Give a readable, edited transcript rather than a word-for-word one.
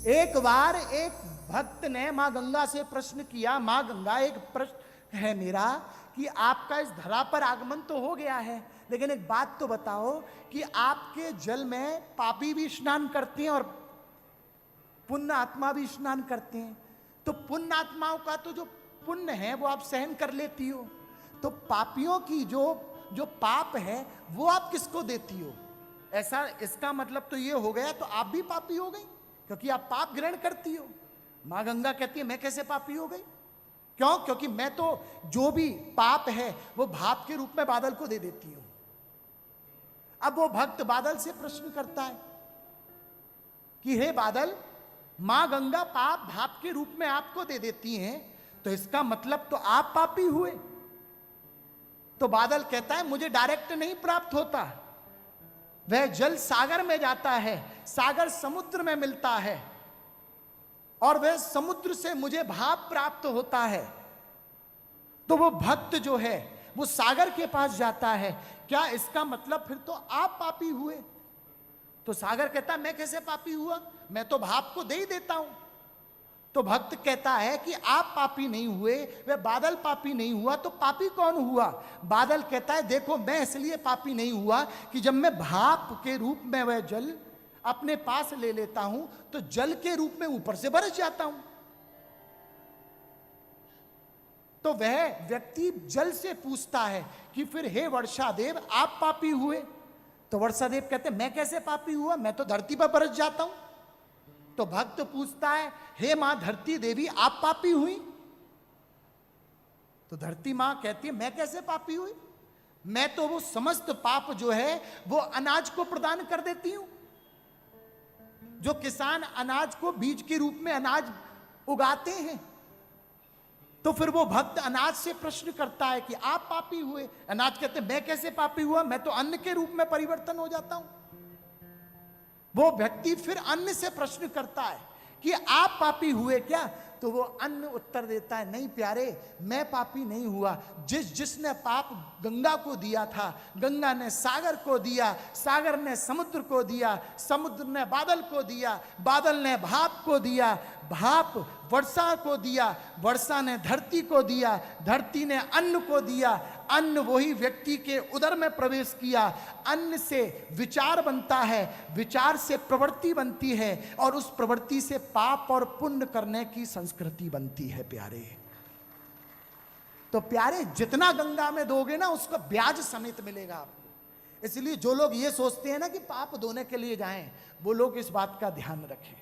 एक बार एक भक्त ने मां गंगा से प्रश्न किया, मां गंगा एक प्रश्न है मेरा कि आपका इस धरा पर आगमन तो हो गया है, लेकिन एक बात तो बताओ कि आपके जल में पापी भी स्नान करते हैं और पुण्य आत्मा भी स्नान करते हैं, तो पुण्य आत्माओं का तो जो पुण्य है वो आप सहन कर लेती हो, तो पापियों की जो पाप है वो आप किसको देती हो? ऐसा इसका मतलब तो ये हो गया तो आप भी पापी हो गई, क्योंकि आप पाप ग्रहण करती हो। मां गंगा कहती है मैं कैसे पापी हो गई? क्यों? क्योंकि मैं तो जो भी पाप है वो भाप के रूप में बादल को दे देती हूं। अब वो भक्त बादल से प्रश्न करता है कि हे बादल, मां गंगा पाप भाप के रूप में आपको दे देती हैं, तो इसका मतलब तो आप पापी हुए। तो बादल कहता है मुझे डायरेक्ट नहीं प्राप्त होता, वह जल सागर में जाता है, सागर समुद्र में मिलता है और वह समुद्र से मुझे भाप प्राप्त होता है। तो वो भक्त जो है वो सागर के पास जाता है, क्या इसका मतलब फिर तो आप पापी हुए? तो सागर कहता मैं कैसे पापी हुआ, मैं तो भाप को दे ही देता हूं। तो भक्त कहता है कि आप पापी नहीं हुए, वह बादल पापी नहीं हुआ, तो पापी कौन हुआ? बादल कहता है देखो मैं इसलिए पापी नहीं हुआ कि जब मैं भाप के रूप में वह जल अपने पास ले लेता हूं तो जल के रूप में ऊपर से बरस जाता हूं। तो वह व्यक्ति जल से पूछता है कि फिर हे वर्षा देव आप पापी हुए? तो वर्षा देव कहते मैं कैसे पापी हुआ, मैं तो धरती पर बरस जाता हूं। तो भक्त पूछता है हे मां धरती देवी आप पापी हुई? तो धरती मां कहती है मैं कैसे पापी हुई, मैं तो वो समस्त पाप जो है वो अनाज को प्रदान कर देती हूं। जो किसान अनाज को बीज के रूप में अनाज उगाते हैं, तो फिर वो भक्त अनाज से प्रश्न करता है कि आप पापी हुए? अनाज कहते हैं मैं कैसे पापी हुआ, मैं तो अन्न के रूप में परिवर्तन हो जाता हूं। वो व्यक्ति फिर अन्न से प्रश्न करता है कि आप पापी हुए क्या? तो वो अन्न उत्तर देता है नहीं प्यारे, मैं पापी नहीं हुआ। जिसने पाप गंगा को दिया था, गंगा ने सागर को दिया, सागर ने समुद्र को दिया, समुद्र ने बादल को दिया, बादल ने भाप को दिया, भाप वर्षा को दिया, वर्षा ने धरती को दिया, धरती ने अन्न को दिया, अन्न वही व्यक्ति के उदर में प्रवेश किया, अन्न से विचार बनता है, विचार से प्रवृत्ति बनती है और उस प्रवृत्ति से पाप और पुण्य करने की संस्कृति बनती है प्यारे। तो प्यारे जितना गंगा में दोगे ना उसका ब्याज समेत मिलेगा आपको। इसलिए जो लोग ये सोचते हैं ना कि पाप धोने के लिए जाएं, वो लोग इस बात का ध्यान रखें।